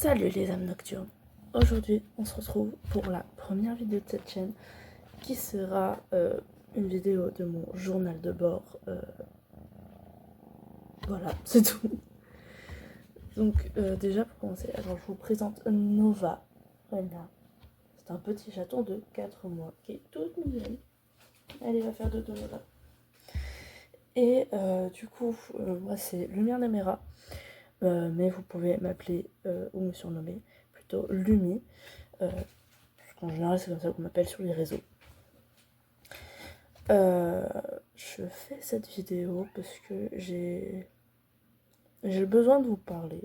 Salut les âmes nocturnes. Aujourd'hui on se retrouve pour la première vidéo de cette chaîne qui sera une vidéo de mon journal de bord. Voilà, c'est tout. Donc déjà pour commencer, alors je vous présente Nova. Voilà. C'est un petit chaton de 4 mois qui est toute mignonne. Elle va faire dodo Nova. Et du coup, moi c'est Lumière Nemera. Mais vous pouvez m'appeler ou me surnommer plutôt Lumi. En général, c'est comme ça qu'on m'appelle sur les réseaux. Je fais cette vidéo parce que j'ai besoin de vous parler.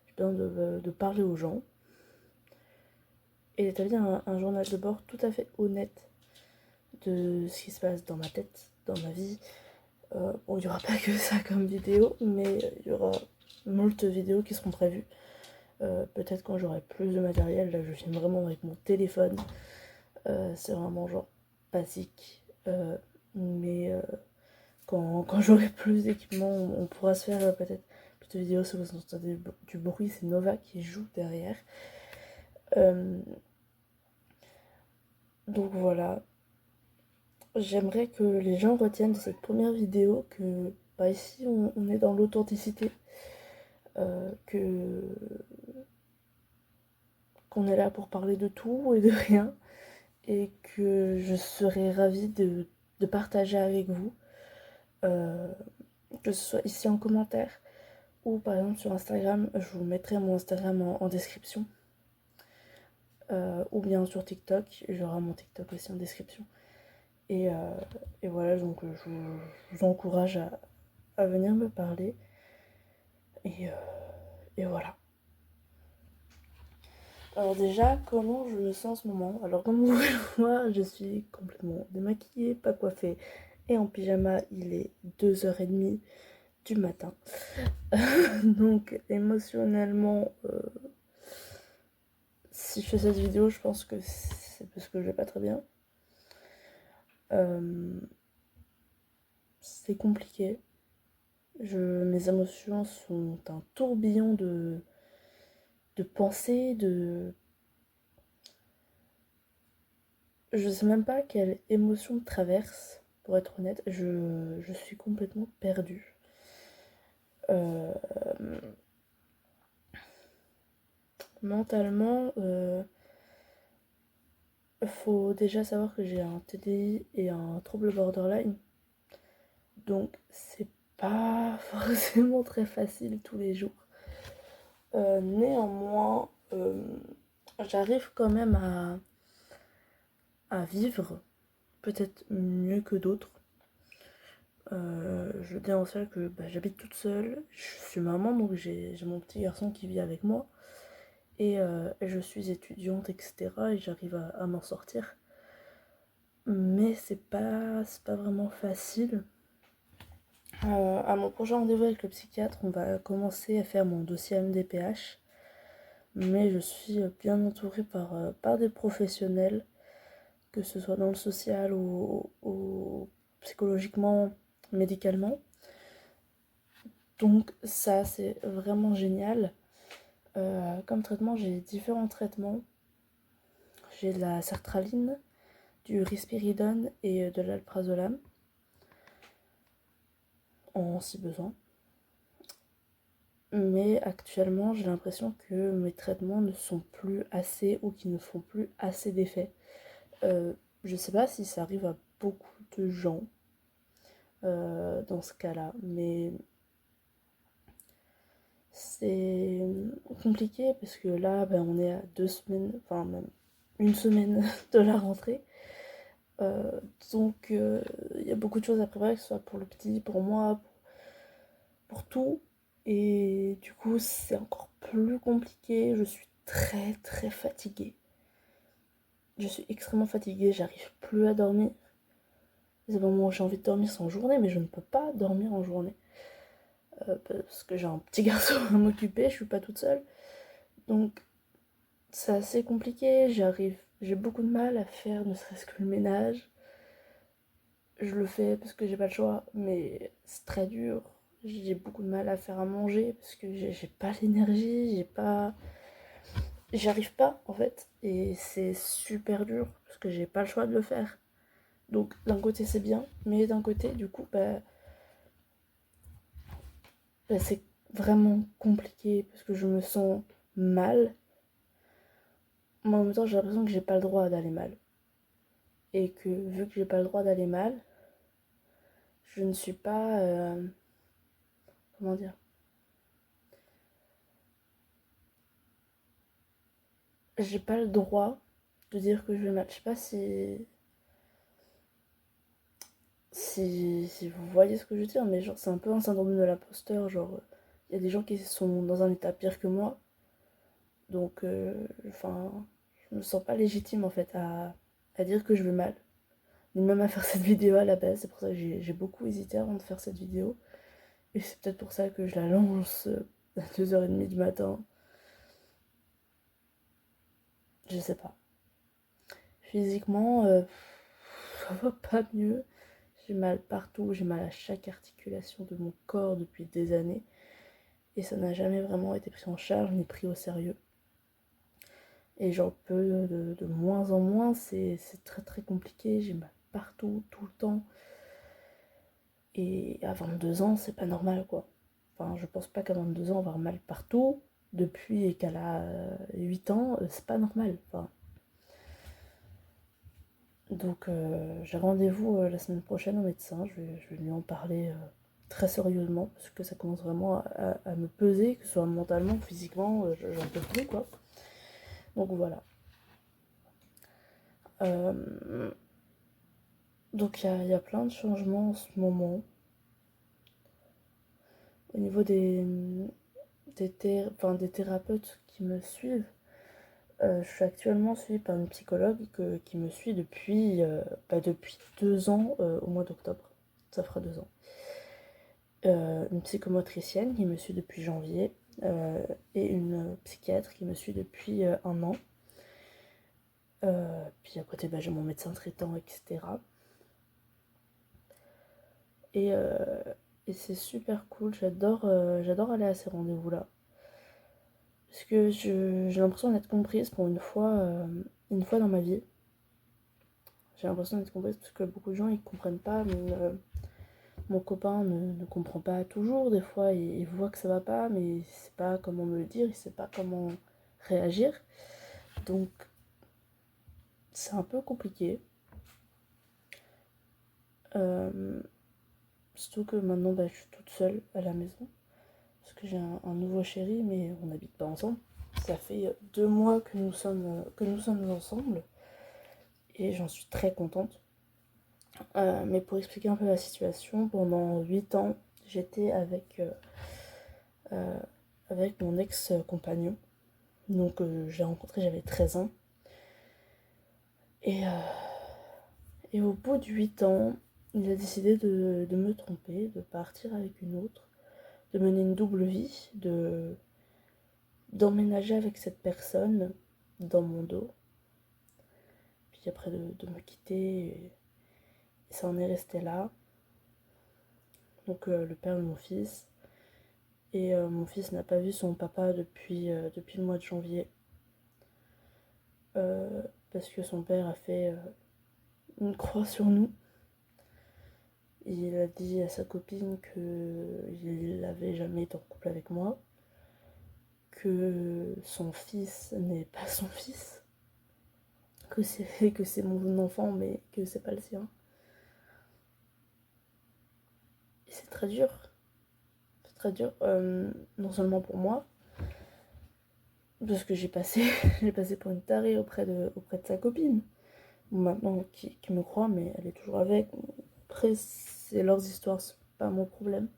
J'ai besoin de parler aux gens. Et d'établir un journal de bord tout à fait honnête de ce qui se passe dans ma tête, dans ma vie. Bon, il n'y aura pas que ça comme vidéo, mais il y aura moult vidéos qui seront prévues. Peut-être quand j'aurai plus de matériel. Là, je filme vraiment avec mon téléphone. C'est vraiment genre basique. Mais quand j'aurai plus d'équipement, on pourra se faire peut-être plus de vidéos. Si vous entendez du bruit, c'est Nova qui joue derrière. Donc voilà. J'aimerais que les gens retiennent de cette première vidéo que ici on est dans l'authenticité. Qu'on est là pour parler de tout et de rien. Et que je serais ravie de partager avec vous. Que ce soit ici en commentaire ou par exemple sur Instagram, je vous mettrai mon Instagram en description. Ou bien sur TikTok, j'aurai mon TikTok aussi en description. Et voilà, donc je vous encourage à venir me parler. Et voilà. Alors déjà, comment je me sens en ce moment? Alors comme vous pouvez le voir, je suis complètement démaquillée, pas coiffée et en pyjama. Il est 2h30 du matin. Donc émotionnellement, si je fais cette vidéo, je pense que c'est parce que je vais pas très bien. C'est compliqué. Mes émotions sont un tourbillon de pensées, je sais même pas quelle émotion me traverse, pour être honnête. Je suis complètement perdue. Mentalement, faut déjà savoir que j'ai un TDI et un trouble borderline. Donc c'est pas forcément très facile tous les jours. Néanmoins, j'arrive quand même à vivre, peut-être mieux que d'autres. Je dis en seul que j'habite toute seule, je suis maman, donc j'ai mon petit garçon qui vit avec moi. Et je suis étudiante, etc. Et j'arrive à m'en sortir. Mais c'est pas vraiment facile. À mon prochain rendez-vous avec le psychiatre, on va commencer à faire mon dossier MDPH. Mais je suis bien entourée par des professionnels, que ce soit dans le social ou psychologiquement, médicalement. Donc ça, c'est vraiment génial. Comme traitement, j'ai différents traitements. J'ai de la sertraline, du risperidone et de l'alprazolam, si besoin. Mais actuellement, j'ai l'impression que mes traitements ne sont plus assez ou qu'ils ne font plus assez d'effet. Je sais pas si ça arrive à beaucoup de gens dans ce cas-là, mais c'est compliqué parce que là, on est à 2 semaines, enfin même une semaine de la rentrée. Donc il y a beaucoup de choses à préparer, que ce soit pour le petit, pour moi, pour tout. Et du coup, c'est encore plus compliqué. Je suis très très fatiguée. Je suis extrêmement fatiguée, j'arrive plus à dormir. C'est un moment où j'ai envie de dormir sans journée, mais je ne peux pas dormir en journée. Parce que j'ai un petit garçon à m'occuper, je suis pas toute seule. Donc c'est assez compliqué, j'ai beaucoup de mal à faire ne serait-ce que le ménage. Je le fais parce que j'ai pas le choix, mais c'est très dur. J'ai beaucoup de mal à faire à manger parce que j'ai pas l'énergie, j'ai pas... j'y arrive pas en fait. Et c'est super dur parce que j'ai pas le choix de le faire. Donc d'un côté c'est bien, mais d'un côté du coup c'est vraiment compliqué parce que je me sens mal. Mais en même temps j'ai l'impression que j'ai pas le droit d'aller mal. Et que vu que j'ai pas le droit d'aller mal, je ne suis pas... comment dire, j'ai pas le droit de dire que je vais mal. Je sais pas si vous voyez ce que je veux dire, mais genre c'est un peu un syndrome de l'imposteur. Genre, il y a des gens qui sont dans un état pire que moi. Donc, enfin, je me sens pas légitime en fait à dire que je vais mal. Ni même à faire cette vidéo à la base. C'est pour ça que j'ai beaucoup hésité avant de faire cette vidéo. Et c'est peut-être pour ça que je la lance à 2h30 du matin. Je sais pas. Physiquement, ça va pas mieux. J'ai mal partout, j'ai mal à chaque articulation de mon corps depuis des années. Et ça n'a jamais vraiment été pris en charge ni pris au sérieux. Et j'en peux de moins en moins, c'est très très compliqué. J'ai mal partout, tout le temps. Et à 22 ans, c'est pas normal quoi. Enfin, je pense pas qu'à 22 ans, avoir mal partout, depuis qu'elle a 8 ans, c'est pas normal. Enfin, donc j'ai rendez-vous la semaine prochaine au médecin, je vais lui en parler très sérieusement parce que ça commence vraiment à me peser, que ce soit mentalement ou physiquement, j'en peux plus quoi. Donc voilà. Euh, donc il y a plein de changements en ce moment. Au niveau des thérapeutes qui me suivent, je suis actuellement suivie par une psychologue qui me suit depuis 2 ans au mois d'octobre. Ça fera 2 ans. Une psychomotricienne qui me suit depuis janvier et une psychiatre qui me suit depuis 1 an. Puis à côté, j'ai mon médecin traitant, etc. Et, euh, et c'est super cool, j'adore aller à ces rendez-vous-là. Parce que j'ai l'impression d'être comprise pour une fois dans ma vie. J'ai l'impression d'être comprise parce que beaucoup de gens ils comprennent pas. Mon copain ne comprend pas toujours. Des fois, il voit que ça va pas, mais il sait pas comment me le dire, il sait pas comment réagir. Donc, c'est un peu compliqué. Euh, Surtout que maintenant, je suis toute seule à la maison. Parce que j'ai un nouveau chéri, mais on n'habite pas ensemble. Ça fait 2 mois que nous sommes ensemble. Et j'en suis très contente. Mais pour expliquer un peu la situation, pendant 8 ans, j'étais euh, avec mon ex-compagnon. Donc je l'ai rencontré, j'avais 13 ans. Et, euh, et au bout de 8 ans, il a décidé de me tromper, de partir avec une autre, de mener une double vie, d'emménager avec cette personne dans mon dos. Puis après de me quitter, et ça en est resté là. Donc le père de mon fils. Et mon fils n'a pas vu son papa depuis le mois de janvier. Parce que son père a fait une croix sur nous. Il a dit à sa copine qu'il n'avait jamais été en couple avec moi, que son fils n'est pas son fils, que c'est mon enfant mais que c'est pas le sien. Et c'est très dur. C'est très dur, non seulement pour moi, parce que j'ai passé pour une tarée auprès de sa copine. Maintenant, qui me croit, mais elle est toujours avec. Après, c'est leurs histoires, c'est pas mon problème.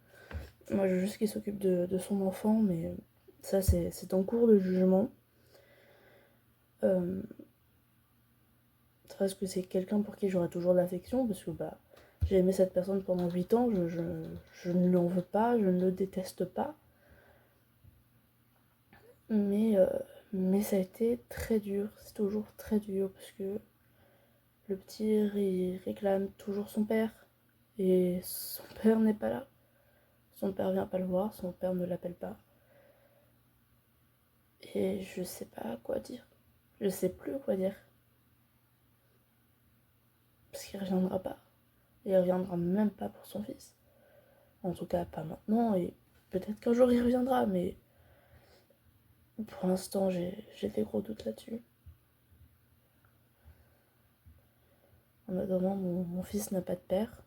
Moi, je veux juste qu'il s'occupe de son enfant, mais ça, c'est en cours de jugement. Euh, Parce que c'est quelqu'un pour qui j'aurai toujours de l'affection, parce que j'ai aimé cette personne pendant 8 ans, je ne lui en veux pas, je ne le déteste pas. Mais, euh, mais ça a été très dur, c'est toujours très dur, parce que le petit il réclame toujours son père, et son père n'est pas là. Son père vient pas le voir, son père ne l'appelle pas. Et je sais pas quoi dire. Je sais plus quoi dire. Parce qu'il reviendra pas. Il reviendra même pas pour son fils. En tout cas, pas maintenant. Et peut-être qu'un jour il reviendra, mais pour l'instant, j'ai des gros doutes là-dessus. En attendant, mon fils n'a pas de père.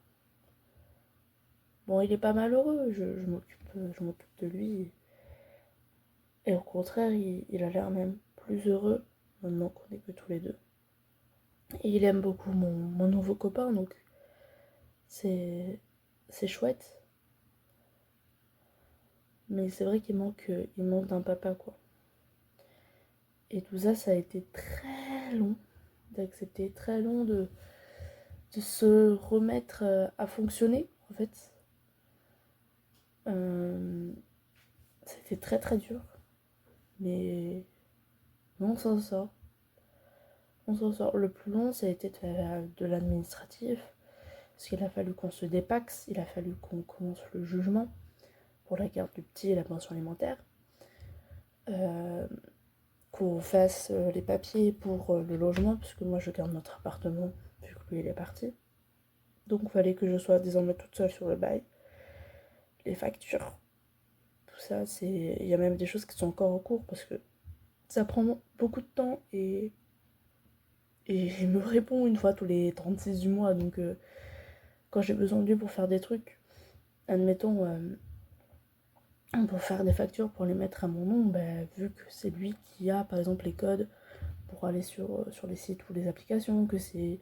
Bon, il est pas malheureux. Je m'occupe de lui. Et au contraire, il a l'air même plus heureux maintenant qu'on est que tous les deux. Et il aime beaucoup mon nouveau copain, donc c'est chouette. Mais c'est vrai il manque d'un papa, quoi. Et tout ça, ça a été très long d'accepter, très long de se remettre à fonctionner, en fait. C'était très très dur. Mais on s'en sort. On s'en sort. Le plus long, ça a été de l'administratif. Parce qu'il a fallu qu'on se dépaxe, il a fallu qu'on commence le jugement pour la garde du petit et la pension alimentaire. Qu'on fasse les papiers pour le logement, puisque moi je garde notre appartement, vu que lui il est parti. Donc il fallait que je sois désormais toute seule sur le bail. Les factures, tout ça, il y a même des choses qui sont encore en cours, parce que ça prend beaucoup de temps, et il me répond une fois tous les 36 du mois, donc quand j'ai besoin de lui pour faire des trucs, admettons, pour faire des factures, pour les mettre à mon nom, vu que c'est lui qui a par exemple les codes pour aller sur les sites ou les applications, que c'est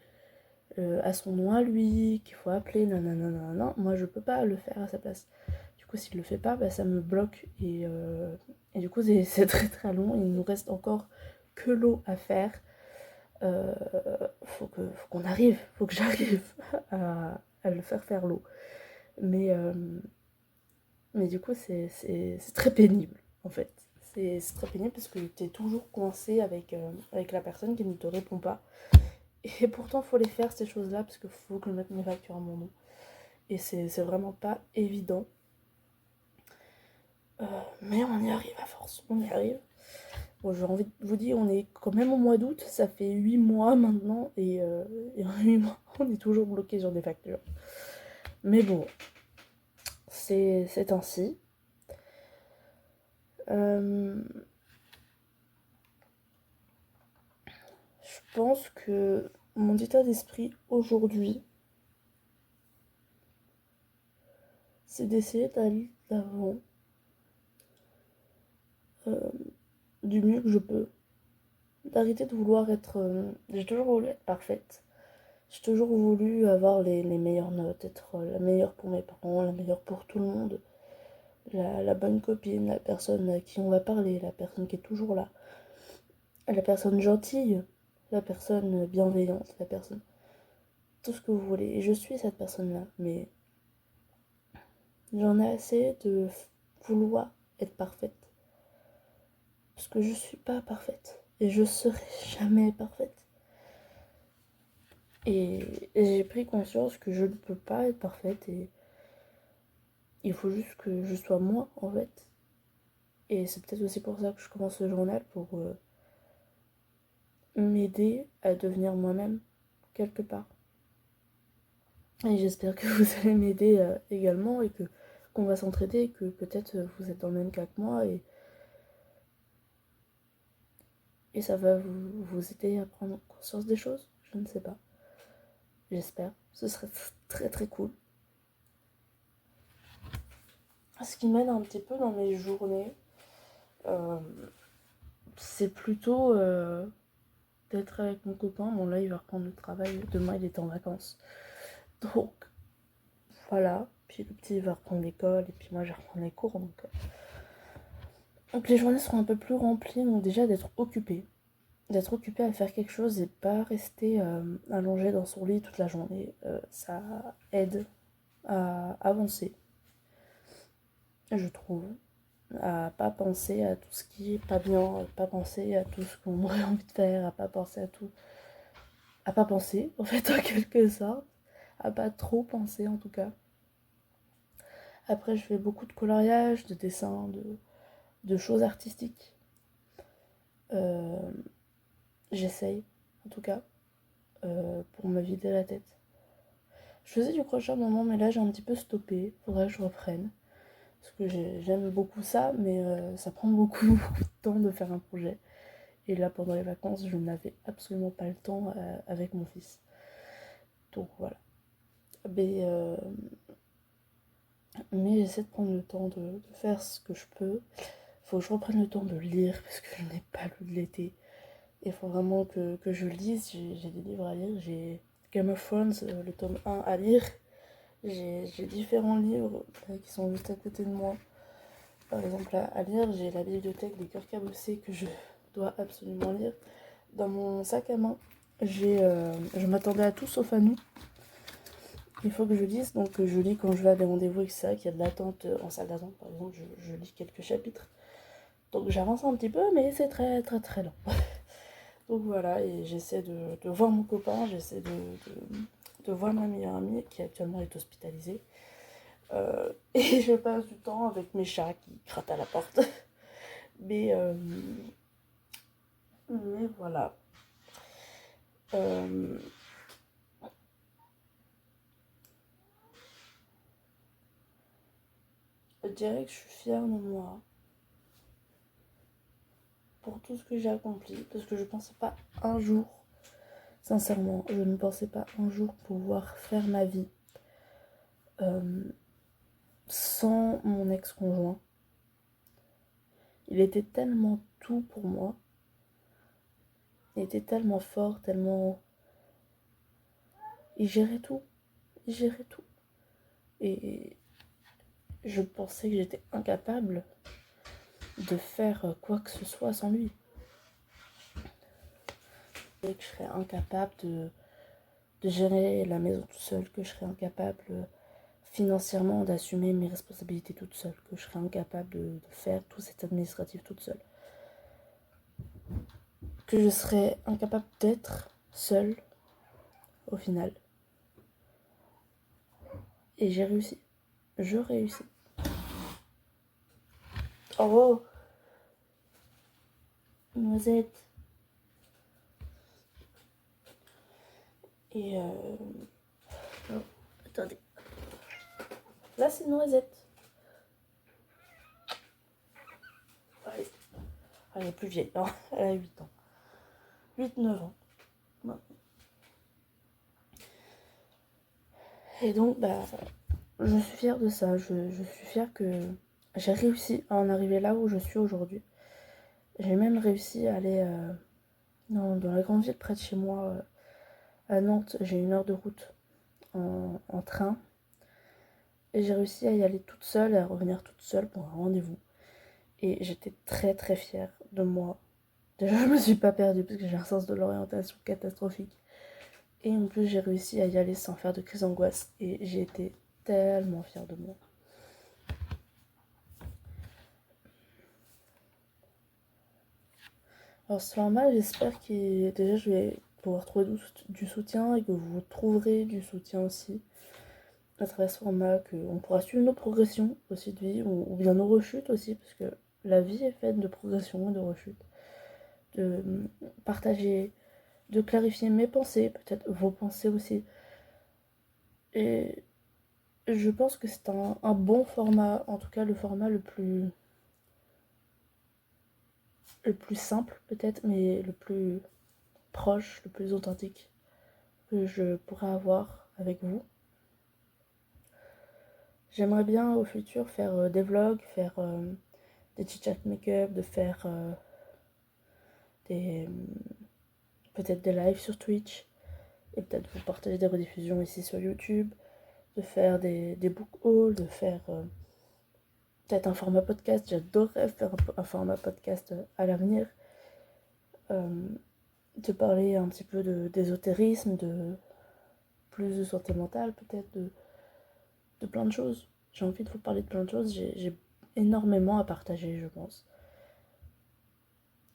à son nom à lui, qu'il faut appeler, nanana, moi je peux pas le faire à sa place. Du coup, s'il le fait pas, ça me bloque, et du coup, c'est très très long. Il nous reste encore que l'eau à faire. Faut qu'on arrive, faut que j'arrive à le faire l'eau. Mais du coup, c'est très pénible, en fait. C'est très pénible parce que tu es toujours coincé avec la personne qui ne te répond pas. Et pourtant, il faut les faire, ces choses-là, parce qu'il faut que je mette mes factures à mon nom. Et c'est vraiment pas évident. Mais on y arrive à force, on y arrive. Bon, j'ai envie de vous dire, on est quand même au mois d'août, ça fait 8 mois maintenant, et en 8 mois, on est toujours bloqué sur des factures. Mais bon, c'est ainsi. Je pense que mon état d'esprit aujourd'hui, c'est d'essayer d'aller de l'avant du mieux que je peux. D'arrêter de vouloir être... j'ai toujours voulu être parfaite. J'ai toujours voulu avoir les meilleures notes, être la meilleure pour mes parents, la meilleure pour tout le monde. La bonne copine, la personne à qui on va parler, la personne qui est toujours là. La personne gentille, la personne bienveillante, la personne... Tout ce que vous voulez. Et je suis cette personne-là. Mais j'en ai assez de vouloir être parfaite. Parce que je suis pas parfaite. Et je serai jamais parfaite. Et j'ai pris conscience que je ne peux pas être parfaite. Et il faut juste que je sois moi, en fait. Et c'est peut-être aussi pour ça que je commence ce journal. Pour m'aider à devenir moi-même, quelque part. Et j'espère que vous allez m'aider également. Et qu'on va s'entraider. Et que peut-être vous êtes dans le même cas que moi. Et ça va vous aider à prendre conscience des choses. Je ne sais pas. J'espère. Ce serait très très cool. Ce qui m'aide un petit peu dans mes journées, c'est plutôt d'être avec mon copain. Bon, là, il va reprendre le travail. Demain, il est en vacances. Donc, voilà. Puis le petit, il va reprendre l'école. Et puis moi, je vais reprendre les cours. Donc les journées seront un peu plus remplies. Donc déjà, d'être occupée. D'être occupée à faire quelque chose et pas rester allongée dans son lit toute la journée. Ça aide à avancer, je trouve. À pas penser à tout ce qui est pas bien, à pas penser à tout ce qu'on aurait envie de faire, à pas penser à tout. À pas penser, en fait, en quelque sorte. À pas trop penser, en tout cas. Après, je fais beaucoup de coloriage, de dessins, de choses artistiques. J'essaye, en tout cas, pour me vider la tête. Je faisais du crochet à un moment, mais là j'ai un petit peu stoppé. Faudrait que je reprenne. Parce que j'aime beaucoup ça, mais ça prend beaucoup, beaucoup de temps de faire un projet. Et là, pendant les vacances, je n'avais absolument pas le temps avec mon fils. Donc voilà. Mais j'essaie de prendre le temps de faire ce que je peux. Faut que je reprenne le temps de lire, parce que je n'ai pas lu de l'été. Il faut vraiment que je lise. J'ai des livres à lire. J'ai Game of Thrones, le tome 1 à lire. J'ai différents livres qui sont juste à côté de moi. Par exemple, à lire, j'ai la bibliothèque des cœurs cabossés que je dois absolument lire. Dans mon sac à main, je m'attendais à tout sauf à nous. Il faut que je lise, donc je lis quand je vais à des rendez-vous, etc. Qu'il y a de l'attente en salle d'attente, par exemple, je lis quelques chapitres. Donc j'avance un petit peu, mais c'est très très très lent. Donc voilà, et j'essaie de voir mon copain, j'essaie de voir ma meilleure amie qui actuellement est hospitalisée. Et je passe du temps avec mes chats qui grattent à la porte. Mais, euh, mais voilà. Euh, je dirais que je suis fière de moi pour tout ce que j'ai accompli. Parce que je pensais pas un jour, sincèrement, je ne pensais pas un jour pouvoir faire ma vie sans mon ex-conjoint. Il était tellement tout pour moi. Il était tellement fort, tellement... Il gérait tout. Il gérait tout. Et je pensais que j'étais incapable de faire quoi que ce soit sans lui. Et que je serais incapable de gérer la maison toute seule, que je serais incapable financièrement d'assumer mes responsabilités toute seule, que je serais incapable de faire tout cet administratif toute seule. Que je serais incapable d'être seule au final. Et j'ai réussi. Je réussis. Oh, noisette. Et oh, attendez. Là, c'est une noisette. Allez. Elle est plus vieille. Non, elle a 8 ans. 8-9 ans. Ouais. Et donc, je suis fière de ça. Je suis fière que j'ai réussi à en arriver là où je suis aujourd'hui. J'ai même réussi à aller dans la grande ville près de chez moi, à Nantes. J'ai 1 heure de route en train. Et j'ai réussi à y aller toute seule et à revenir toute seule pour un rendez-vous. Et j'étais très très fière de moi. Déjà, je me suis pas perdue parce que j'ai un sens de l'orientation catastrophique. Et en plus, j'ai réussi à y aller sans faire de crise d'angoisse. Et j'ai été tellement fière de moi. Alors ce format, j'espère que déjà je vais pouvoir trouver du soutien et que vous trouverez du soutien aussi à travers ce format, qu'on pourra suivre nos progressions aussi de vie ou bien nos rechutes aussi, parce que la vie est faite de progression et de rechutes. De partager, de clarifier mes pensées, peut-être vos pensées aussi. Et je pense que c'est un bon format, en tout cas le format le plus simple peut-être, mais le plus proche, le plus authentique que je pourrais avoir avec vous. J'aimerais bien au futur faire des vlogs, faire des chit-chat make-up, de faire des peut-être des lives sur Twitch et peut-être vous partager des rediffusions ici sur YouTube, de faire des book hauls, de faire peut-être un format podcast. J'adorerais faire un format podcast à l'avenir, de parler un petit peu d'ésotérisme, de plus de santé mentale, peut-être de plein de choses. J'ai envie de vous parler de plein de choses. J'ai énormément à partager, je pense.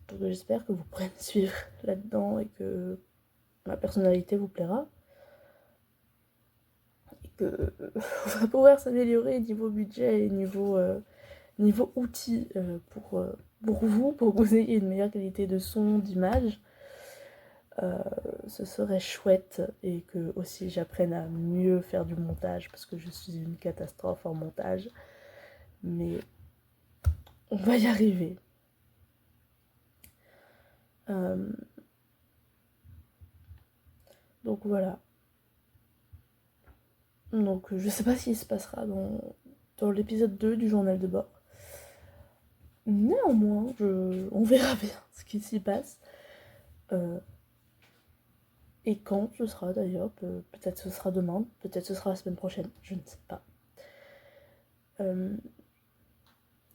Donc j'espère que vous pourrez me suivre là-dedans et que ma personnalité vous plaira. Et que on va pouvoir s'améliorer niveau budget et niveau outils pour pour vous, pour que vous ayez une meilleure qualité de son, d'image. Ce serait chouette, et que aussi j'apprenne à mieux faire du montage parce que je suis une catastrophe en montage, mais on va y arriver. Donc voilà. Donc je sais pas ce qui se passera dans l'épisode 2 du journal de bord. Néanmoins, on verra bien ce qui s'y passe. Et quand ce sera d'ailleurs, peut-être ce sera demain, peut-être ce sera la semaine prochaine, je ne sais pas.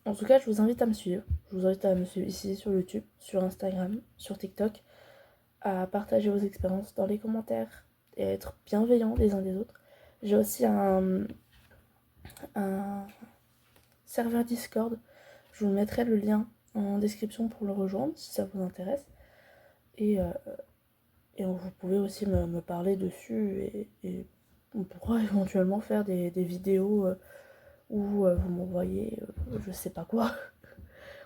En tout cas, je vous invite à me suivre. Je vous invite à me suivre ici sur YouTube, sur Instagram, sur TikTok, à partager vos expériences dans les commentaires et à être bienveillants les uns des autres. J'ai aussi un serveur Discord. Je vous mettrai le lien en description pour le rejoindre si ça vous intéresse. Et vous pouvez aussi me parler dessus, et on pourra éventuellement faire des vidéos où vous m'envoyez je sais pas quoi.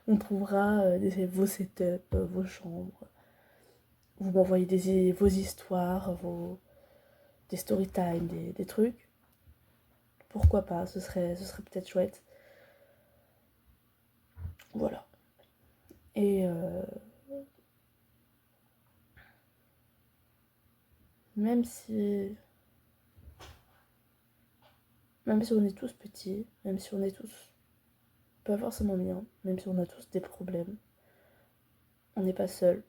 On trouvera vos setups, vos chambres. Vous m'envoyez vos histoires, des story time, des trucs. Pourquoi pas, ce serait peut-être chouette. Voilà. Et même si on est tous petits, même si on est tous pas forcément bien, même si on a tous des problèmes, on n'est pas seul.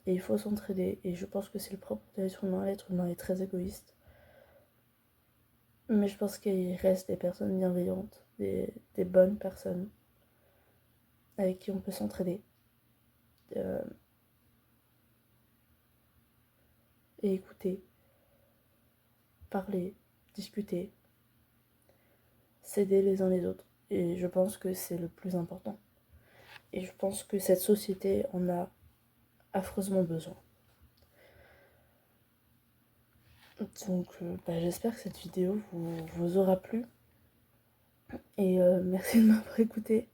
Et il faut s'entraider. Et je pense que c'est le propre de l'être humain. L'être humain est très égoïste. Mais je pense qu'il reste des personnes bienveillantes, des bonnes personnes avec qui on peut s'entraider. Et écouter, parler, discuter, s'aider les uns les autres. Et je pense que c'est le plus important. Et je pense que cette société en a affreusement besoin. Donc j'espère que cette vidéo vous aura plu. Et merci de m'avoir écouté.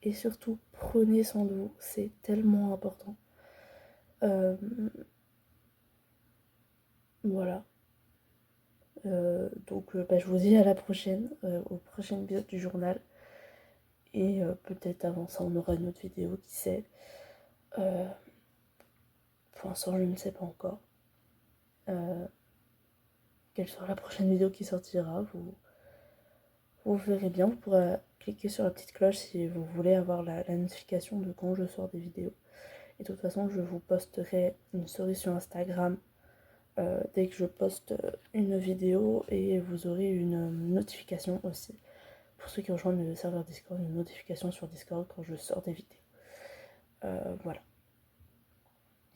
Et surtout, prenez soin de vous, c'est tellement important. Voilà. Donc je vous dis à la prochaine, au prochain épisode du journal. Et peut-être avant ça, on aura une autre vidéo, qui sait. Pour l'instant, je ne sais pas encore. Quelle sera la prochaine vidéo qui sortira, vous verrez bien. Vous pourrez cliquer sur la petite cloche si vous voulez avoir la notification de quand je sors des vidéos. Et de toute façon, je vous posterai une story sur Instagram dès que je poste une vidéo, et vous aurez une notification aussi. Pour ceux qui rejoignent le serveur Discord, une notification sur Discord quand je sors des vidéos. Voilà.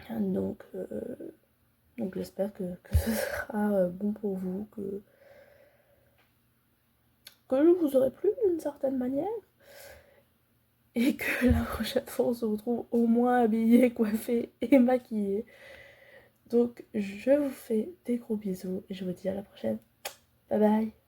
Donc j'espère que ce sera bon pour vous, que je vous aurai plu d'une certaine manière. Et que la prochaine fois, on se retrouve au moins habillé, coiffé et maquillé. Donc je vous fais des gros bisous et je vous dis à la prochaine. Bye bye.